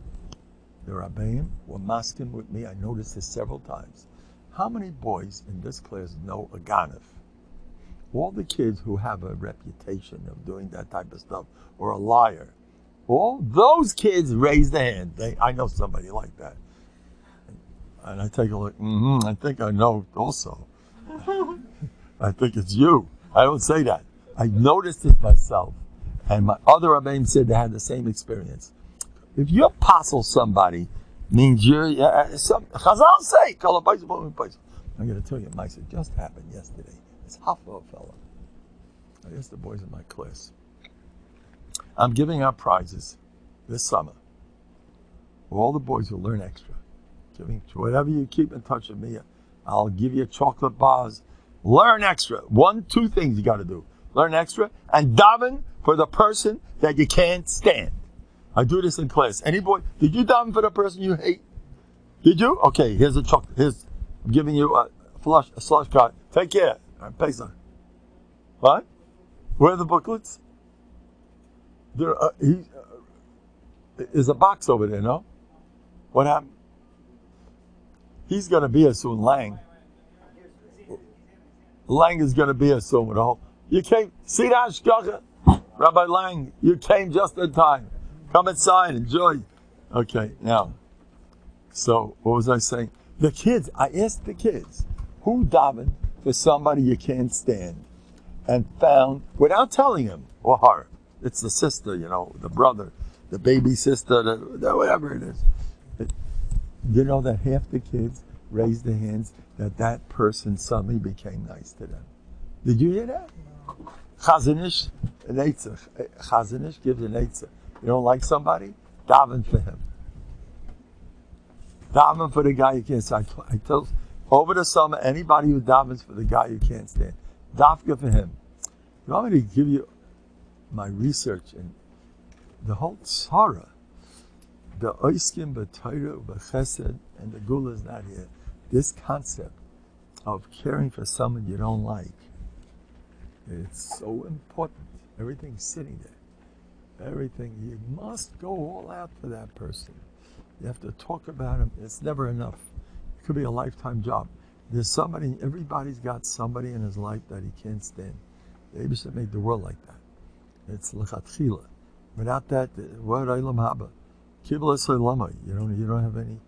the Rabbim were masking with me. I noticed this several times. How many boys in this class know a ganef? all the kids who have a reputation of doing that type of stuff, or a liar, all those kids raise their hand. I know somebody like that. And I take a look, I think I know also. I think it's you. I don't say that. I noticed it myself. And my other Rabbim said they had the same experience. If you apostle somebody, means you're, Chazal say, I'm going to tell you, Mike, it just happened yesterday. It's half of a fellow. I asked the boys in my class. I'm giving out prizes this summer for all the boys who learn extra. Whatever you keep in touch with me, I'll give you chocolate bars. Learn extra. 2 things you got to do. Learn extra and daven for the person that you can't stand. I do this in class. Any boy, did you daven for the person you hate? Did you? Okay, here's a chocolate. I'm giving you a slush card. Take care. All right, Pesach. What? Where are the booklets? There is a box over there, no? What happened? He's going to be here soon, Lang. Lang is going to be here soon with a whole... You came... See that, Shkacha? Rabbi Lang, you came just in time. Come inside, enjoy. Okay, now. So, what was I saying? The kids, I asked the kids, who davened for somebody you can't stand? And found, without telling him, or her, it's the sister, the brother, the baby sister, whatever it is. You know that half the kids raised their hands that person suddenly became nice to them. Did you hear that? Chazanish, an eitzah. Chazanish gives an eitzah. You don't like somebody? Daven for him. Daven for the guy you can't stand. I tell over the summer, anybody who davens for the guy you can't stand, dafka for him. You want me to give you my research and the whole tzara, the oiskim, b'torah, b'chesed, and the gula is not here. This concept of caring for someone you don't like, it's so important. Everything's sitting there. Everything, you must go all out for that person. You have to talk about him. It's never enough. It could be a lifetime job. There's somebody, everybody's got somebody in his life that he can't stand. The Abishah made the world like that. It's l'chatchila. Without that, what ilam haba? Kibbutz lama. You don't have any.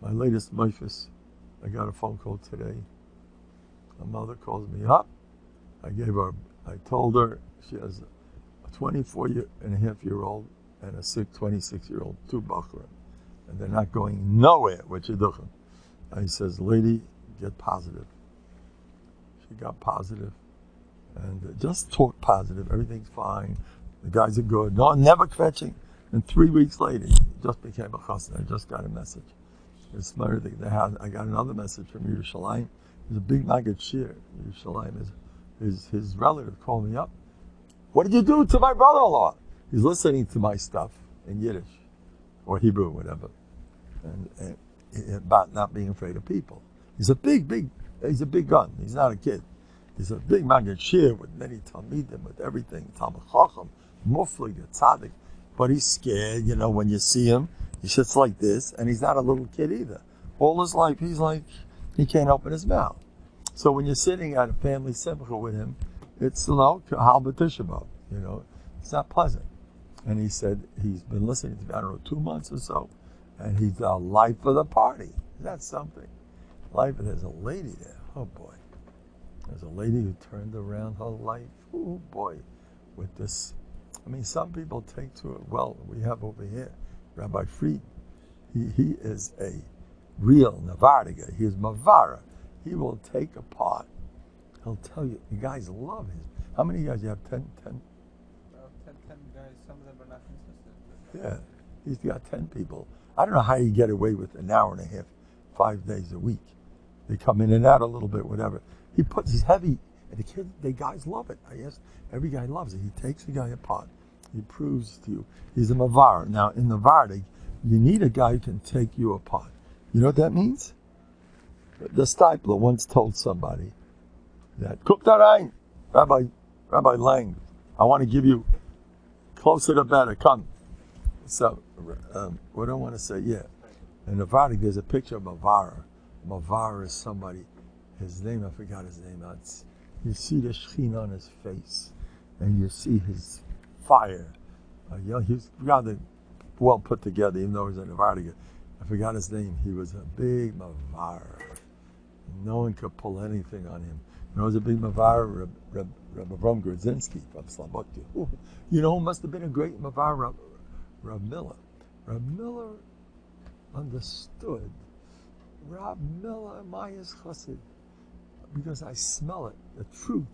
My latest mifus, I got a phone call today. My mother calls me up. I told her she has a 24-and-a-half-year-old and a 26-year-old, 2 bachrim. And they're not going nowhere with Shidduchim. I says, lady, get positive. She got positive. And just talk positive. Everything's fine. The guys are good. No, never kvetching. And 3 weeks later, he just became a chassan. I just got a message. It's smart. I got another message from Yerushalayim. There's a big Maggid Shir. Yerushalayim is his relative called me up. What did you do to my brother-in-law? He's listening to my stuff in Yiddish or Hebrew, whatever, and about not being afraid of people. He's a big gun. He's not a kid. He's a big Maggid Shir with many Talmidim, with everything. Talmud Chacham, Muflig, Tzaddik. But he's scared, when you see him, he sits like this, and he's not a little kid either. All his life, he's like, he can't open his mouth. So when you're sitting at a family simcha with him, it's, hal b'tisha, it's not pleasant. And he said he's been listening to me, 2 months or so, and he's the life of the party. That's something. There's a lady there. Oh boy. There's a lady who turned around her life. Oh boy. With this. Some people take to it. Well, we have over here Rabbi Fried. He is a real Navardika. He is Mavara. He will take apart. He'll tell you. You guys love him. How many guys you have? 10? 10 guys. Some of them are not consistent. Yeah. He's got 10 people. I don't know how you get away with an hour and a half, 5 days a week. They come in and out a little bit, whatever. He's heavy, and the guys love it. I guess every guy loves it. He takes the guy apart. He proves to you. He's a mavar. Now, in the Vardig, you need a guy who can take you apart. You know what that means? The Stipler once told somebody that, Kuktarein, Rabbi Lang, I want to give you closer to better. Come. So, what do I want to say? Yeah. In the Vardig, there's a picture of Mavara. Mavara is somebody, his name, I forgot his name. you see the Shekhinah on his face, and you see his fire. He's rather well put together, even though he's a Novandiga. I forgot his name. He was a big mavar. No one could pull anything on him. He was a big mavar, Rabbi Avram Grodzinski from Slobodka. You know who must have been a great mavar? Rab Miller. Rab Miller understood. Rab Miller, Mayas Chassid, because I smell it. The truth.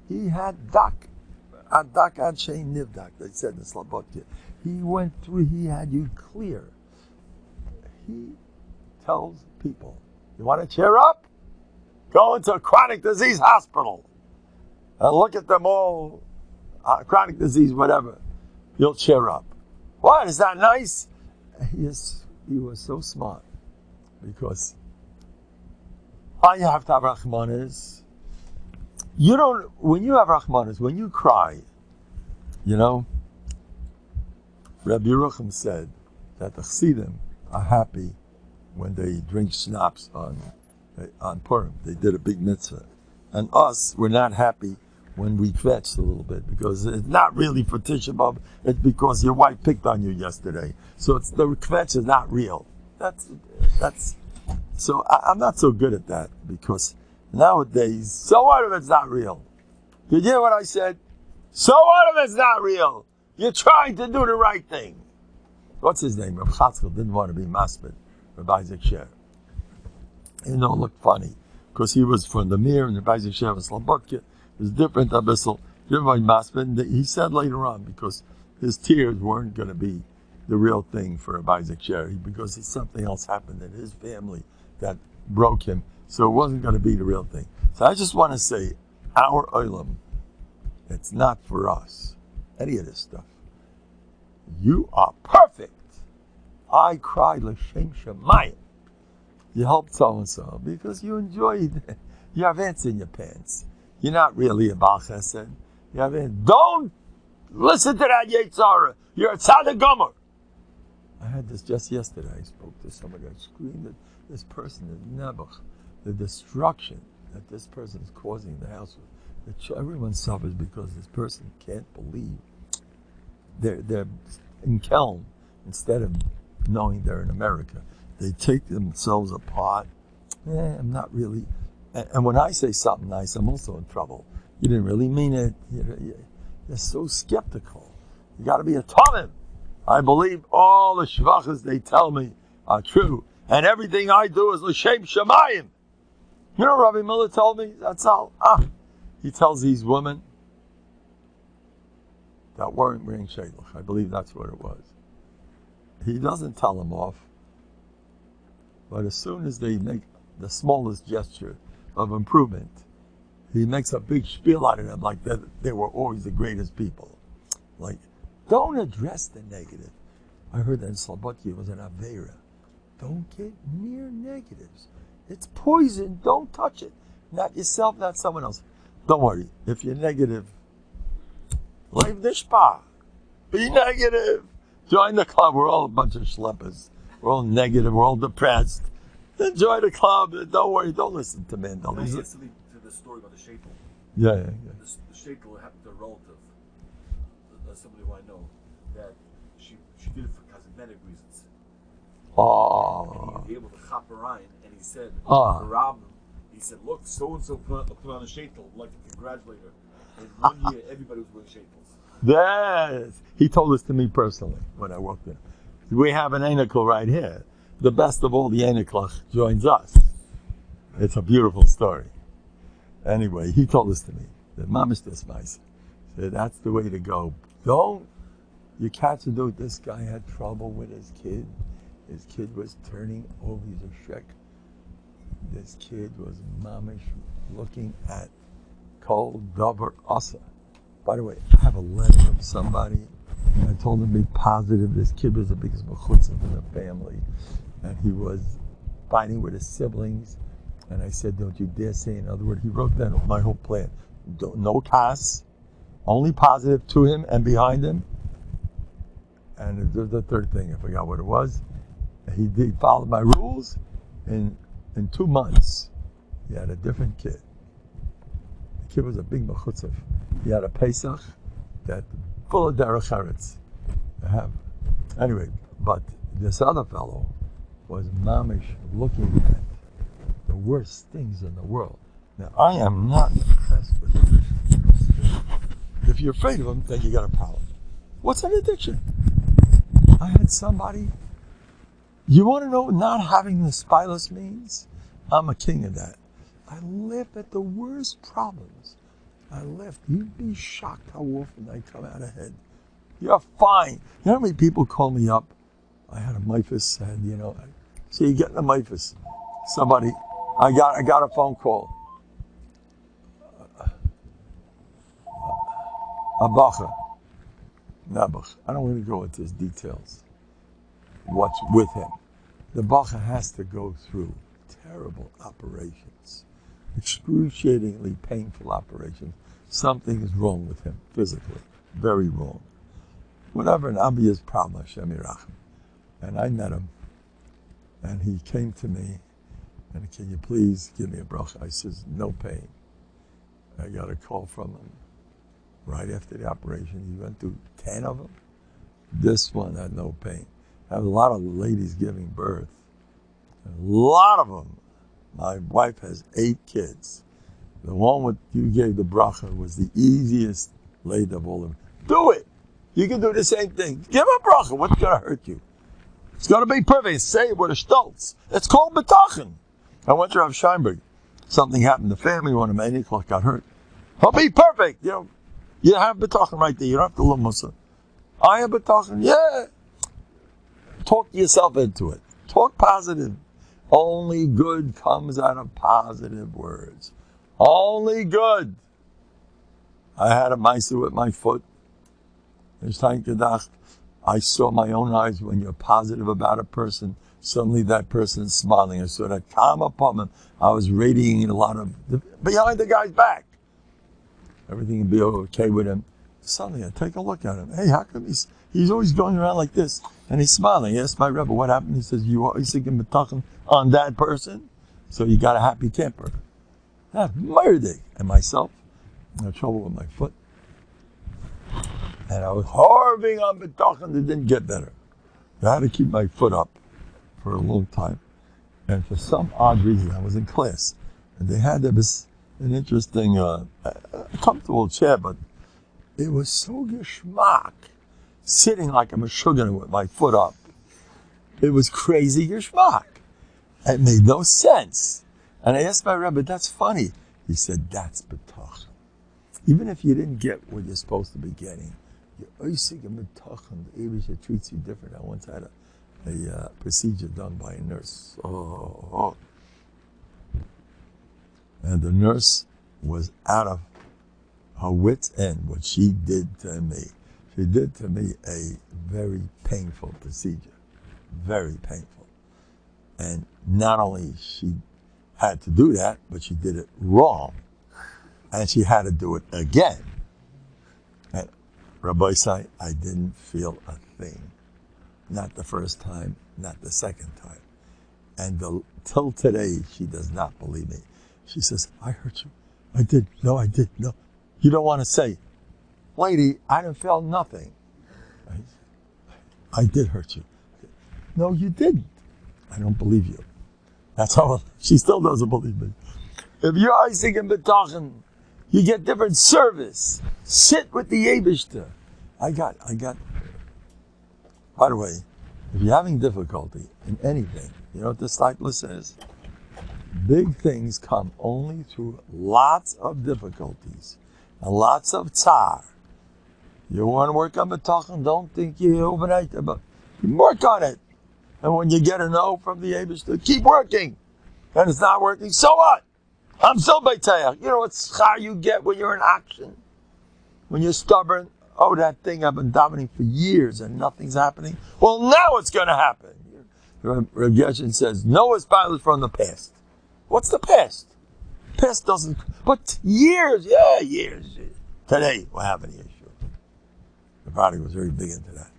He had dak ad shein nivdak. They said in Slobodka. He went through. He had you clear. He tells people, you want to cheer up? Go into a chronic disease hospital and look at them all, chronic disease, whatever. You'll cheer up. What? Is that nice? He was so smart, because all you have to have Rahmanis. When you have Rahmanis, when you cry, Rabbi Yerucham said that the Chassidim are happy when they drink schnapps on Purim. They did a big mitzvah. And us, we're not happy when we kvetch a little bit, because it's not really for Tisha B'Av, it's because your wife picked on you yesterday. So the kvetch is not real. So I'm not so good at that, because nowadays, so what if it's not real? Did you hear what I said? So what if it's not real? You're trying to do the right thing. What's his name? Rav Chatzkel didn't want to be masbid. Rabbi Isaac Sher. It looked funny, because he was from the Mir, and Rabbi Isaac Sher was Slobodka. It was different, abyssal. Everybody masbid. He said later on, because his tears weren't going to be the real thing for Rabbi Isaac Sher, because something else happened in his family that broke him, so it wasn't going to be the real thing. So I just want to say, our olam, it's not for us, any of this stuff. You are perfect. I cried l'shem shamayim. You helped so-and-so because you enjoyed it. You have ants in your pants. You're not really a Baal Chesed. You have ants. Don't listen to that Yetzirah. You're a tzaddik gomer. I had this just yesterday. I spoke to somebody. I screamed at this person is Nebuch. The destruction that this person is causing in the house. Everyone suffers because this person can't believe they're in Kelm instead of knowing they're in America. They take themselves apart. I'm not really. And when I say something nice, I'm also in trouble. You didn't really mean it. You're so skeptical. You got to be a Tomim. I believe all the shvachas they tell me are true, and everything I do is l'shem shamayim. You know, Rabbi Miller told me that's all. He tells these women that weren't wearing shayluch. I believe that's what it was. He doesn't tell them off, but as soon as they make the smallest gesture of improvement, he makes a big spiel out of them like they were always the greatest people. Like, don't address the negative. I heard that in Slobodka was an Aveira. Don't get near negatives. It's poison. Don't touch it. Not yourself, not someone else. Don't worry. If you're negative, leave the spa. Be negative. Join the club. We're all a bunch of schleppers. We're all negative. We're all depressed. Enjoy the club. Don't worry. Don't listen to Mendel. Yesterday to the story about the sheitel. Yeah. The sheitel happened to a relative, somebody who I know, that she did it for cosmetic reasons. Oh. And he was able to chop her eye, and he said, Oh. He said, look, so-and-so put on a sheitel. I'd like to congratulate her. And 1 year, everybody was wearing sheitels. Yes. He told this to me personally when I walked in. We have an Einikel right here. The best of all the Einiklach joins us. It's a beautiful story. Anyway, he told this to me. The mamish this mice. Said, that's the way to go. You catch a dude. This guy had trouble with his kid. His kid was turning over. He's a shrek. This kid was mamish looking at Kol Dover Asa. By the way, I have a letter from somebody. I told him to be positive. This kid was the biggest mechutzah in the family. And he was fighting with his siblings. And I said, don't you dare say another word. He wrote down my whole plan. No kas, only positive to him and behind him. And the third thing, I forgot what it was. He followed my rules. In 2 months, he had a different kid. The kid was a big mechutzav. He had a Pesach that full of derech eretz. Anyway, but this other fellow was mamish looking at the worst things in the world. Now, I am not impressed with addiction. If you're afraid of them, then you got a problem. What's an addiction? I had somebody, you want to know what not having the spilus means? I'm a king of that. I live at the worst problems. You'd be shocked how often I come out ahead. You're fine. You know how many people call me up? I had a myphus, and so you get in a myphus. Somebody, I got a phone call. A bacha. Nabuch. I don't want to go into his details. What's with him? The bacha has to go through terrible operations. Excruciatingly painful operations. Something is wrong with him physically. Very wrong. Whatever, an obvious problem, Hashem Yirachem. And I met him, and he came to me, and can you please give me a bracha? I says, no pain. I got a call from him right after the operation. He went through 10 of them. This one had no pain. I have a lot of ladies giving birth. A lot of them. My wife has 8 kids. The one with you gave the bracha was the easiest lady of all of them. Do it. You can do the same thing. Give a bracha. What's going to hurt you? It's going to be perfect. Say it with a stoltz. It's called bטחון. I went to Rav Scheinberg. Something happened. The family, one of my Nicholas got hurt. I'll be perfect. You have bטחון right there. You don't have to love Musa. I have bטחון. Yeah. Talk yourself into it. Talk positive. Only good comes out of positive words. Only good. I had a ma'aseh with my foot. I saw my own eyes when you're positive about a person. Suddenly that person's smiling. I saw that calm upon him. I was radiating a lot of behind the guy's back. Everything would be okay with him. Suddenly I take a look at him. Hey, how come he's always going around like this? And he's smiling. I asked my Rebbe, what happened? He says, you always thinking bטחון on that person? So you got a happy camper. That's murder. And myself, I had trouble with my foot. And I was harving on bטחון. It didn't get better. I had to keep my foot up for a long time. And for some odd reason, I was in class. And they had this an interesting, comfortable chair, but it was so geschmack, sitting like a meshuggah with my foot up. It was crazy geschmack. It made no sense. And I asked my Rebbe, that's funny. He said, that's bטחון. Even if you didn't get what you're supposed to be getting, you're oisig and bטחון. The Abisha treats you different. I once had a procedure done by a nurse. And the nurse was out of her wit's end what she did to me. She did to me a very painful procedure. Very painful. And not only she had to do that, but she did it wrong. And she had to do it again. And Rabbi say, I didn't feel a thing. Not the first time, not the second time. And till today, she does not believe me. She says, I hurt you. I did. No, I did. No. You don't want to say, lady, I didn't feel nothing. I did hurt you. No, you didn't. I don't believe you. That's how she still doesn't believe me. If you're Isaac and bטחון, you get different service. Sit with the Eibishter. I got. By the way, if you're having difficulty in anything, you know what the disciple says? Big things come only through lots of difficulties and lots of tsar. You want to work on bטחון? Don't think you overnight, but work on it. And when you get a no from the Eibishter, keep working. And it's not working, so what? I'm still Beitayach. You know what schar you get when you're in action? When you're stubborn? Oh, that thing I've been davening for years and nothing's happening. Well, now it's going to happen. Rav Geshen says, Noah's pilot from the past. What's the past? Past doesn't, but years. Today, we're having the issue. The body was very big into that.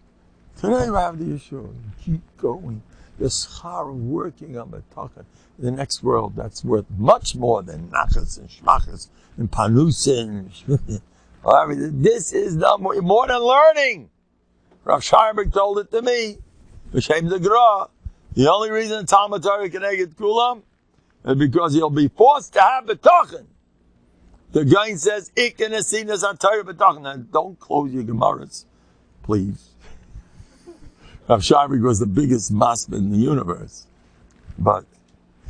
Today, we're having the issue. Keep going. the schar of working on b'tachon. The next world, that's worth much more than nachas and shmachas and panusin. This is more than learning. Rav Scheinberg told it to me. B'shem the Gra. The only reason Talmud Torah can get kulam is because he'll be forced to have b'tachon. The guy says, "Ik and asinas Torah b'tachon." Now, don't close your gemaras, please. Rav Scheinberg was the biggest masbid in the universe, but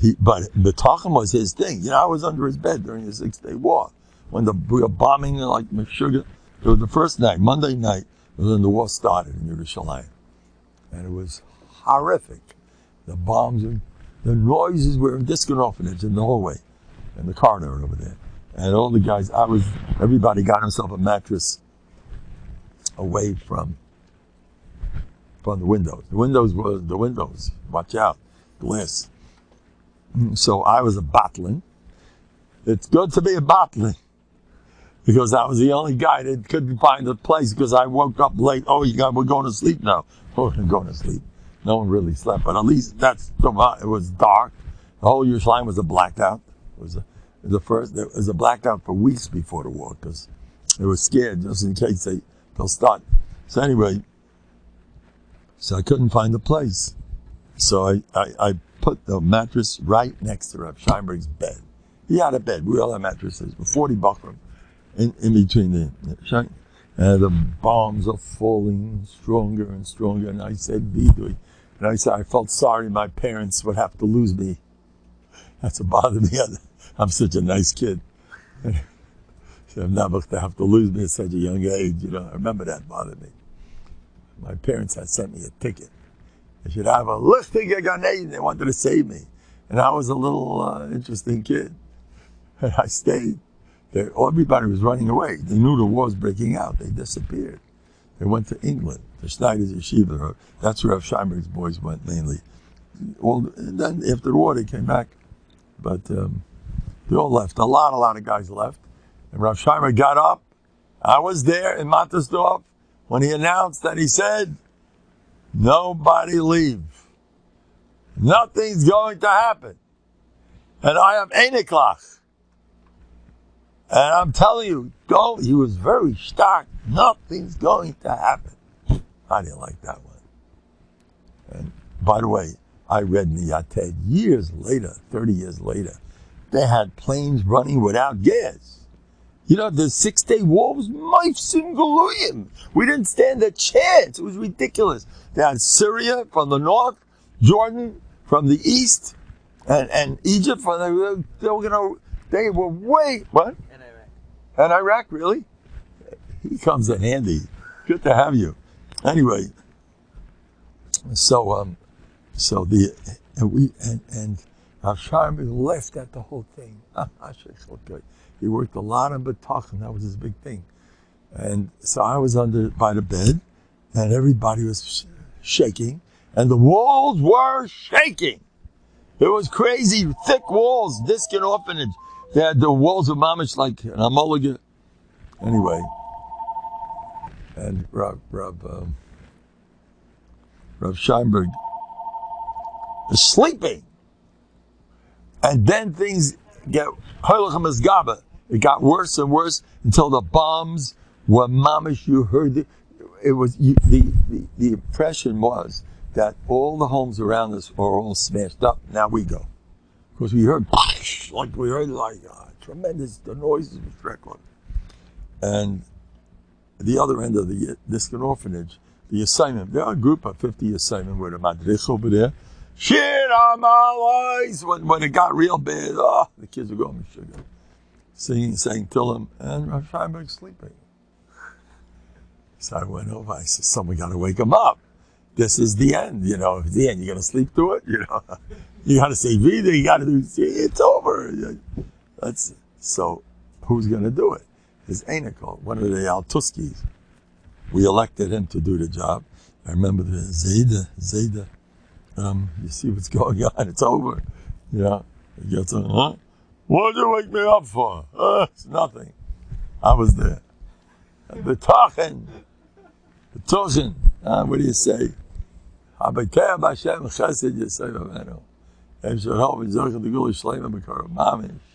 b'tachon was his thing. You know, I was under his bed during the 6-Day War when we were bombing like Meshuggah. It was the first night, Monday night, when the war started in Yerushalayim, and it was horrific. The bombs and the noises were in disco orphanage in the hallway, in the corridor over there, and all the guys. Everybody got himself a mattress away from the windows. The windows were the windows. Watch out, glass. So I was a battling. It's good to be a battling because I was the only guy that couldn't find a place because I woke up late. Oh, we're going to sleep now. Oh, we're going to sleep. No one really slept, but at least it was dark. The whole Yerushalayim was a blackout. It was a blackout for weeks before the war because they were scared just in case they'll start. So anyway, I couldn't find a place. So I put the mattress right next to Rav Scheinberg's bed. He had a bed. We all had mattresses. 40 bachrim in between the and the bombs are falling stronger and stronger. And I said, Vidui. And I said, I felt sorry my parents would have to lose me. That's what bothered me. I'm such a nice kid. So I'm not going to have to lose me at such a young age. You know, I remember that bothered me. My parents had sent me a ticket. They should have a lifting again. They wanted to save me. And I was a little interesting kid. And I stayed. Everybody was running away. They knew the war was breaking out. They disappeared. They went to England, to Schneider's Yeshiva. That's where Rav Scheinberg's boys went mainly. And then after the war, they came back. But they all left. A lot of guys left. And Rav Scheinberg got up. I was there in Mattersdorf when he announced that he said, nobody leave. Nothing's going to happen. And I am Einiklach. And I'm telling you, don't. He was very stark. Nothing's going to happen. I didn't like that one. And by the way, I read in the Yated years later, 30 years later, they had planes running without gas. You know, the 6-Day War was Meifsim Galuyim. We didn't stand a chance. It was ridiculous. They had Syria from the north, Jordan from the east, and Egypt from they were way, what? And Iraq, really? He comes in handy. Good to have you. Anyway, so Rav Scheinberg left at the whole thing. He worked a lot on B'tachon. That was his big thing. And so I was by the bed, and everybody was shaking, and the walls were shaking. It was crazy, thick walls, disc and orphanage. They had the walls of mamish like an amoliga. Anyway, and Rav Scheinberg is sleeping, and then things get it got worse and worse until the bombs were mamish. You heard it was the impression was that all the homes around us are all smashed up. Now we go. Because we heard tremendous, the noises were frequent. And the other end of the Discan orphanage, the assignment, there are a group of 50 assignment with a madrich over there. Shit on my eyes! When it got real bad, the kids were going sugar. Singing, saying Tillim, and Rav Scheinberg sleeping. So I went over, I said, someone got to wake him up. This is the end, you know. It's the end. You got to sleep through it, you know. You got to say Vida. You got to do. It's over. So. Who's going to do it? His Einikel, one of the Altuskis. We elected him to do the job. I remember the Zayda. You see what's going on? It's over. You know. He gets on. Huh? What did you wake me up for? It's nothing. I was there. B'tachon. What do you say? Habakeh b'Hashem chesed yisay v'menu. Em shel hov v'zochel the gula shleima b'karav mamish.